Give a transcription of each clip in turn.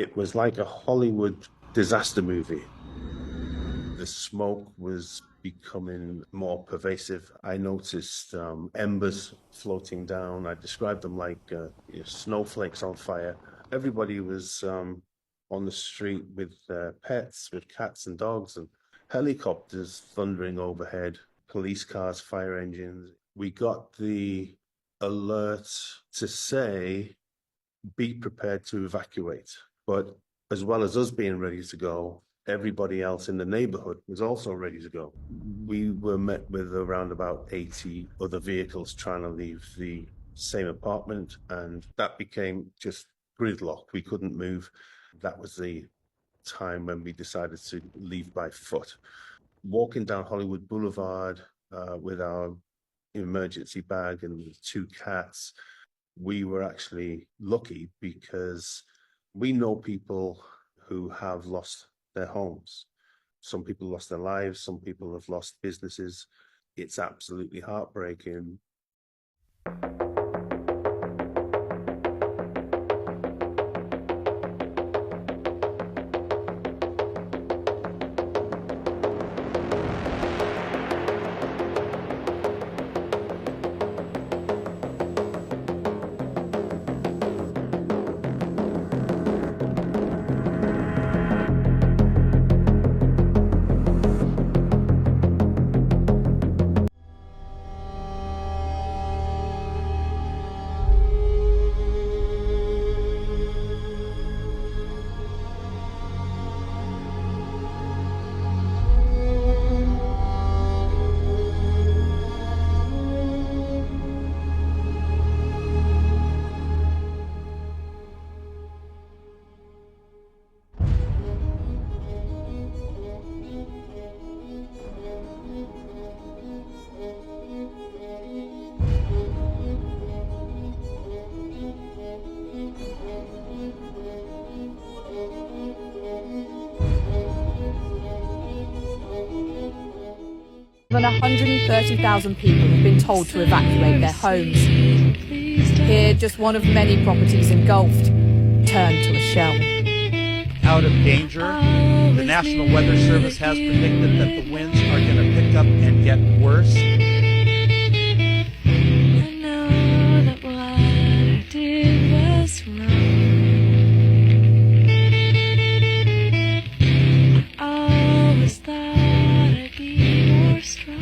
It was like a Hollywood disaster movie. The smoke was becoming more pervasive. I noticed embers floating down. I described them like snowflakes on fire. Everybody was on the street with pets, with cats and dogs, and helicopters thundering overhead, police cars, fire engines. We got the alert to say, be prepared to evacuate. But as well as us being ready to go, everybody else in the neighborhood was also ready to go. We were met with around about 80 other vehicles trying to leave the same apartment, and that became just gridlock. We couldn't move. That was the time when we decided to leave by foot. Walking down Hollywood Boulevard with our emergency bag and 2 cats, we were actually lucky because we know people who have lost their homes. Some people lost their lives, some people have lost businesses. It's absolutely heartbreaking. More than 130,000 people have been told to evacuate their homes. Here, just one of many properties engulfed turned to a shell. Out of danger, the National Weather Service has predicted that the winds are going to pick up and get worse. I know that what I did was wrong. I always thought I'd be more strong.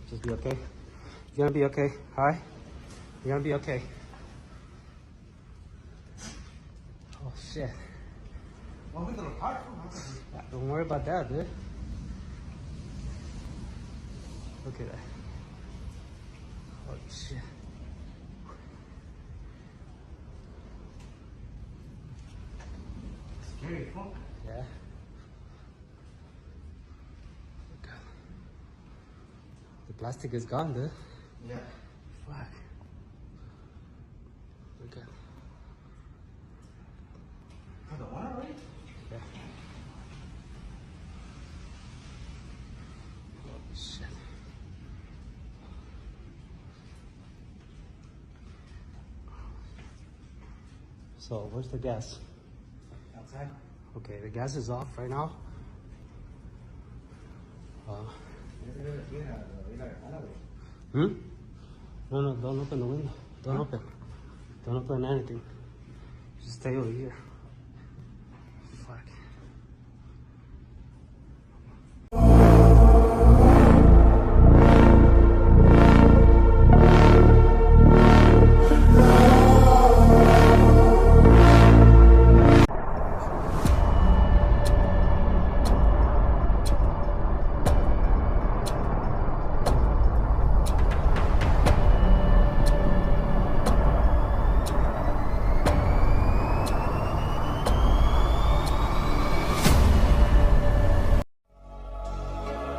Just be okay. You're gonna be okay. Hi. You're gonna be okay. Oh shit. Don't worry about that, dude. Look at that. Oh shit. Scary, huh? Yeah. The plastic is gone, dude. Yeah. Fuck. Okay. Oh, the one already? Yeah. Oh shit. So where's the gas? Outside? Okay, the gas is off right now. Hmm? No, don't open the window. Don't open. Don't open anything. Just stay over here. Fuck.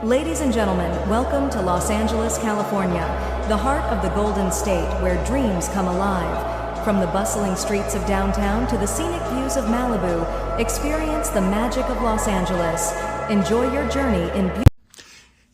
Ladies and gentlemen, welcome to Los Angeles, California, the heart of the Golden State where dreams come alive. From the bustling streets of downtown to the scenic views of Malibu, experience the magic of Los Angeles. Enjoy your journey in beauty.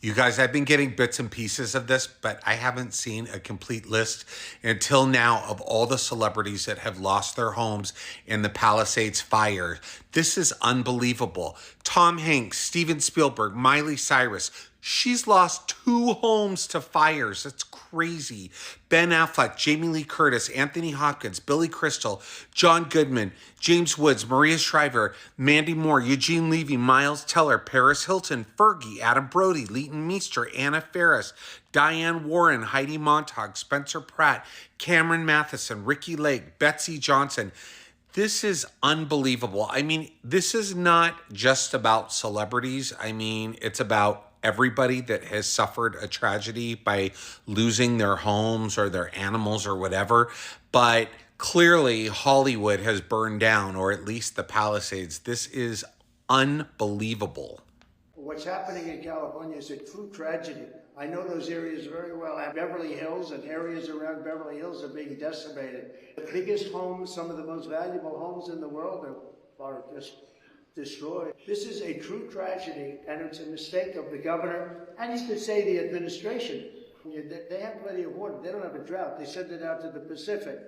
You guys, I've been getting bits and pieces of this, but I haven't seen a complete list until now of all the celebrities that have lost their homes in the Palisades fire. This is unbelievable. Tom Hanks, Steven Spielberg, Miley Cyrus. She's lost 2 homes to fires. That's crazy. Ben Affleck, Jamie Lee Curtis, Anthony Hopkins, Billy Crystal, John Goodman, James Woods, Maria Shriver, Mandy Moore, Eugene Levy, Miles Teller, Paris Hilton, Fergie, Adam Brody, Leighton Meester, Anna Faris, Diane Warren, Heidi Montag, Spencer Pratt, Cameron Matheson, Ricky Lake, Betsy Johnson. This is unbelievable. I mean, this is not just about celebrities. I mean, it's about everybody that has suffered a tragedy by losing their homes or their animals or whatever. But clearly Hollywood has burned down, or at least the Palisades. This is unbelievable. What's happening in California is a true tragedy. I know those areas very well. Beverly Hills and areas around Beverly Hills are being decimated. The biggest homes, some of the most valuable homes in the world are just destroyed. This is a true tragedy, and it's a mistake of the governor, and you could say the administration. They have plenty of water. They don't have a drought. They send it out to the Pacific,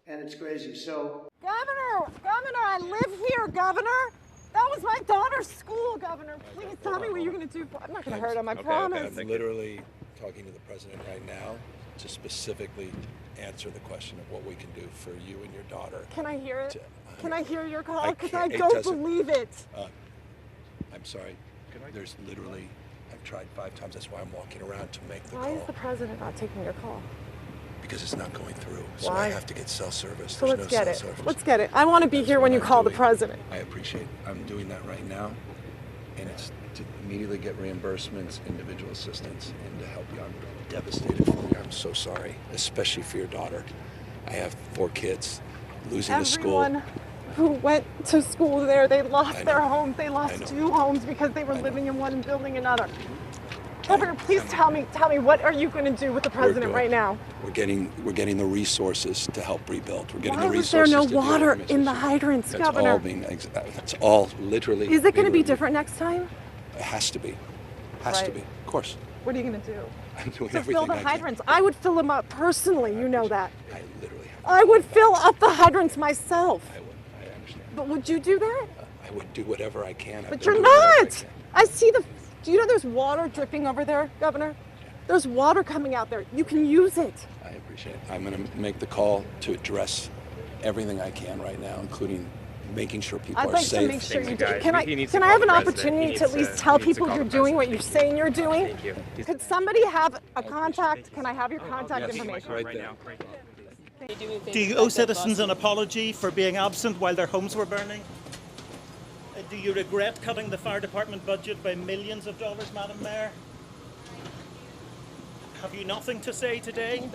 and it's crazy. So, Governor, I live here, Governor. That was my daughter's school, Governor. Please tell me what you're going to do. I'm not going to hurt him, I promise. I'm literally talking to the president right now to specifically answer the question of what we can do for you and your daughter. Can I hear it? Can I hear your call? Because I don't believe it. I'm sorry. There's literally, I've tried 5 times. That's why I'm walking around to make the call. Why is the president not taking your call? Because it's not going through. So Why? I have to get cell service. So There's let's no get cell it. service. Let's get it. I want to be here when you call the president. I appreciate it. I'm doing that right now. And it's to immediately get reimbursements, individual assistance, and to help you. I'm devastated for you. I'm so sorry, especially for your daughter. I have 4 kids. Losing the school. Everyone who went to school there, they lost their homes. They lost 2 homes because they were living in one and building another. Governor, please tell me, what are you going to do with the president right now? We're getting the resources to help rebuild. We're getting Why the was there resources. no water in the hydrants, Governor? That's all literally. Is it going to be different next time? It has to be. Has to be. Of course. What are you going to do? I'm doing To everything fill the I can. hydrants. I would fill them up personally. You know that. I literally have. I would fill up the hydrants myself. I would. I understand. But would you do that? I would do whatever I can. But you're not. I see the. Do you know there's water dripping over there, Governor? There's water coming out there. You can use it. I appreciate it. I'm going to make the call to address everything I can right now, incling making sure people I'd are like safe. to make sure you do. Can I have an opportunity to at least tell people you're doing what you're saying you're doing? Thank you. Could somebody have a contact? Can I have your contact Yes, information? right there. Do you owe citizens an apology for being absent while their homes were burning? Do you regret cutting the fire department budget by millions of dollars, Madam Mayor? Have you nothing to say today?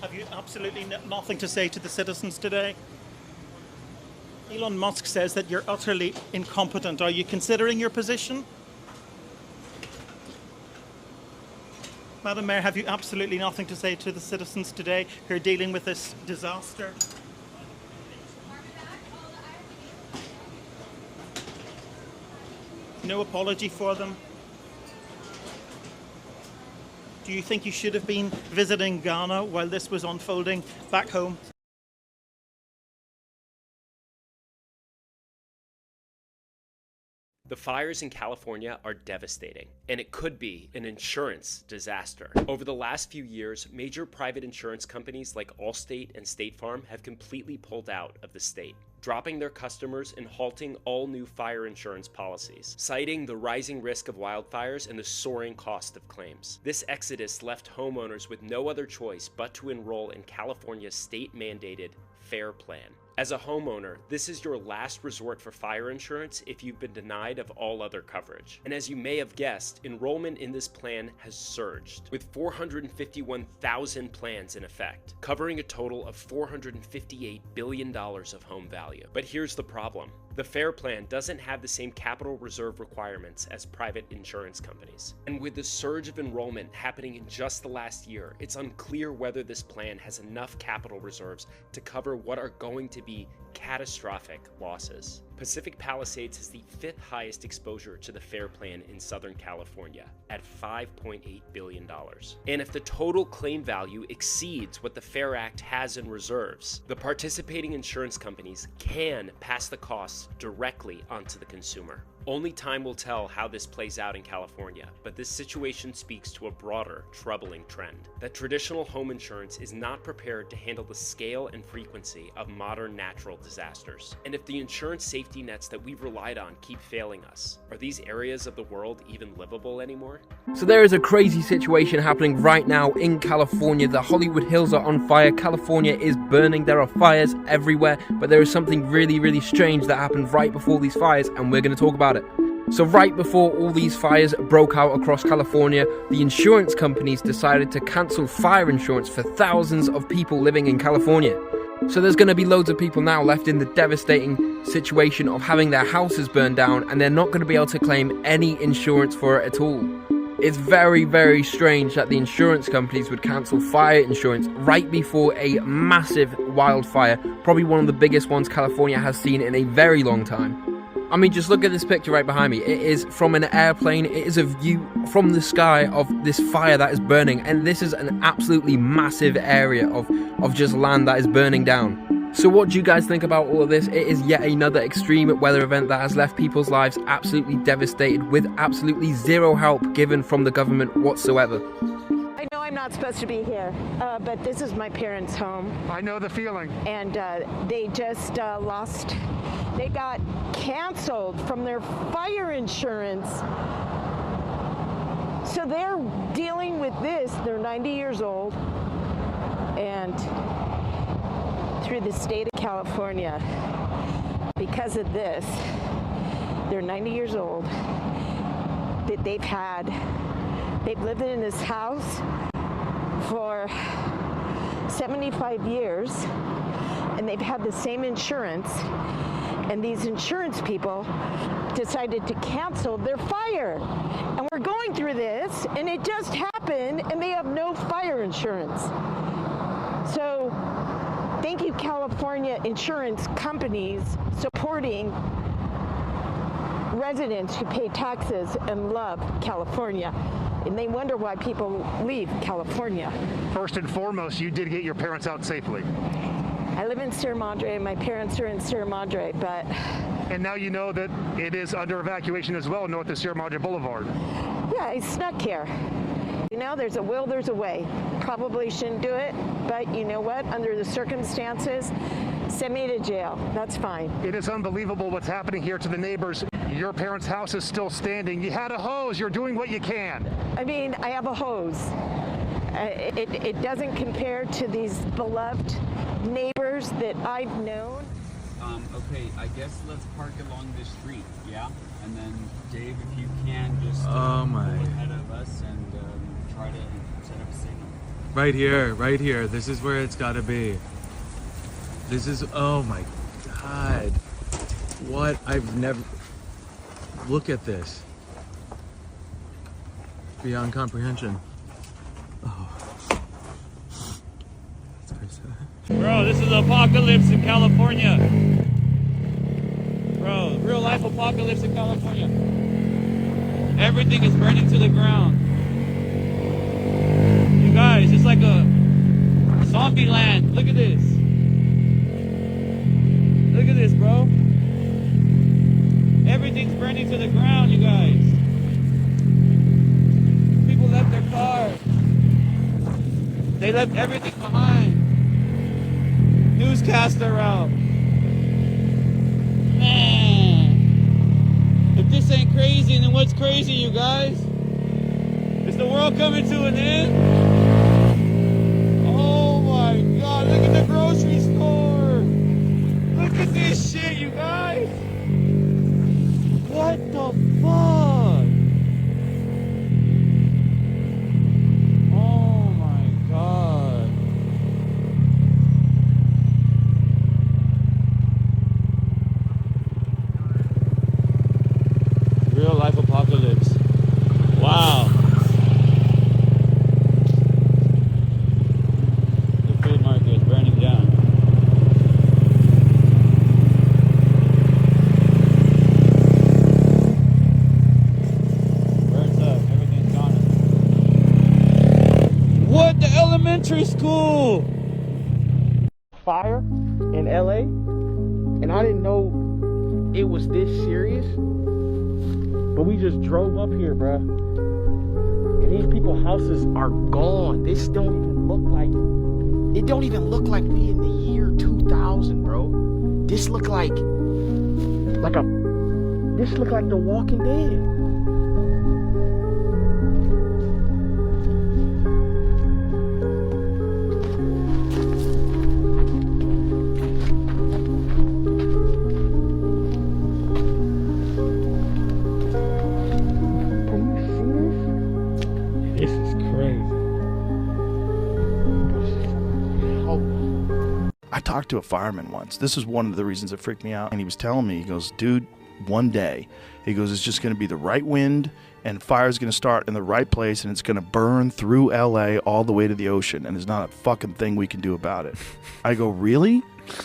Have you absolutely nothing to say to the citizens today? Elon Musk says that you're utterly incompetent. Are you considering your position? Madam Mayor, have you absolutely nothing to say to the citizens today who are dealing with this disaster? No apology for them? Do you think you should have been visiting Ghana while this was unfolding back home? The fires in California are devastating, and it could be an insurance disaster. Over the last few years, major private insurance companies like Allstate and State Farm have completely pulled out of the state, dropping their customers and halting all new fire insurance policies, citing the rising risk of wildfires and the soaring cost of claims. This exodus left homeowners with no other choice but to enroll in California's state-mandated FAIR plan. As a homeowner, this is your last resort for fire insurance if you've been denied of all other coverage. And as you may have guessed, enrollment in this plan has surged, with 451,000 plans in effect, covering a total of $458 billion of home value. But here's the problem. The FAIR plan doesn't have the same capital reserve requirements as private insurance companies. And with the surge of enrollment happening in just the last year, it's unclear whether this plan has enough capital reserves to cover what are going to be catastrophic losses. Pacific Palisades has the 5th highest exposure to the FAIR plan in Southern California at $5.8 billion. And if the total claim value exceeds what the FAIR Act has in reserves, the participating insurance companies can pass the costs directly onto the consumer. Only time will tell how this plays out in California, but this situation speaks to a broader, troubling trend. That traditional home insurance is not prepared to handle the scale and frequency of modern natural disasters. And if the insurance safety nets that we've relied on keep failing us, are these areas of the world even livable anymore? So there is a crazy situation happening right now in California. The Hollywood Hills are on fire. California is burning. There are fires everywhere, but there is something really, really strange that happened right before these fires, and we're going to talk about it. So right before all these fires broke out across California, the insurance companies decided to cancel fire insurance for thousands of people living in California. So there's going to be loads of people now left in the devastating situation of having their houses burned down, and they're not going to be able to claim any insurance for it at all. It's very, very strange that the insurance companies would cancel fire insurance right before a massive wildfire, probably one of the biggest ones California has seen in a very long time. I mean, just look at this picture right behind me. It is from an airplane. It is a view from the sky of this fire that is burning. And this is an absolutely massive area of just land that is burning down. So what do you guys think about all of this? It is yet another extreme weather event that has left people's lives absolutely devastated, with absolutely zero help given from the government whatsoever. I know I'm not supposed to be here, but this is my parents' home. I know the feeling. And they just they got canceled from their fire insurance. So they're dealing with this. They're 90 years old. And through the state of California, because of this, they're 90 years old, that they've lived in this house for 75 years, and they've had the same insurance, and these insurance people decided to cancel their fire. And we're going through this, and it just happened, and they have no fire insurance. So thank you, California insurance companies, supporting residents who pay taxes and love California. And they wonder why people leave California. First and foremost, you did get your parents out safely. I live in Sierra Madre, and my parents are in Sierra Madre, but... And now you know that it is under evacuation as well, north of Sierra Madre Boulevard. Yeah, I snuck here. You know, there's a will, there's a way. Probably shouldn't do it, but you know what? Under the circumstances, send me to jail. That's fine. It is unbelievable what's happening here to the neighbors. Your parents' house is still standing. You had a hose. You're doing what you can. I mean, I have a hose. It doesn't compare to these beloved neighbors that I've known. Okay, I guess let's park along this street, yeah? And then, Dave, if you can, just go ahead of us and try to set up a signal. Right here. This is where it's gotta be. This is, oh my God. What? I've never, look at this. Beyond comprehension. Oh. Bro, this is apocalypse in California. Bro, real life apocalypse in California. Everything is burning to the ground. You guys, it's like a zombie land. Look at this. Look at this, bro. Everything's burning to the ground, you guys. People left their cars. They left everything behind. Newscaster out. Man. If this ain't crazy, then what's crazy, you guys? Is the world coming to an end? Oh my God, look at the grocery store. Look at this shit, you guys. What the fuck? Oh my God. elementary school. Fire in LA, and I didn't know it was this serious, but we just drove up here, bruh, and these people's houses are gone. This don't even look like, it don't even look like we in the year 2000, bro. This look like The Walking Dead. This is crazy. I talked to a fireman once. This is one of the reasons it freaked me out. And he was telling me, he goes, dude, one day, he goes, it's just going to be the right wind and fire's going to start in the right place and it's going to burn through LA all the way to the ocean. And there's not a fucking thing we can do about it. I go, really?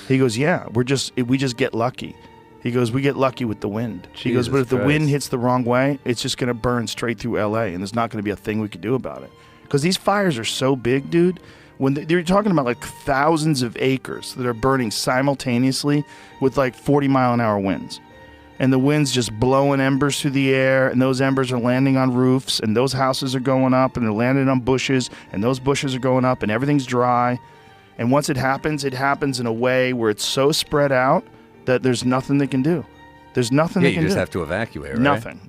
He goes, yeah, we just get lucky. He goes, we get lucky with the wind. He goes, but if the wind hits the wrong way, it's just going to burn straight through LA and there's not going to be a thing we can do about it. Because these fires are so big, dude. When they're talking about like thousands of acres that are burning simultaneously with like 40-mile-an-hour winds. And the wind's just blowing embers through the air, and those embers are landing on roofs, and those houses are going up, and they're landing on bushes, and those bushes are going up, and everything's dry. And once it happens in a way where it's so spread out that there's nothing they can do. There's nothing they can do. You just have to evacuate, right? Nothing.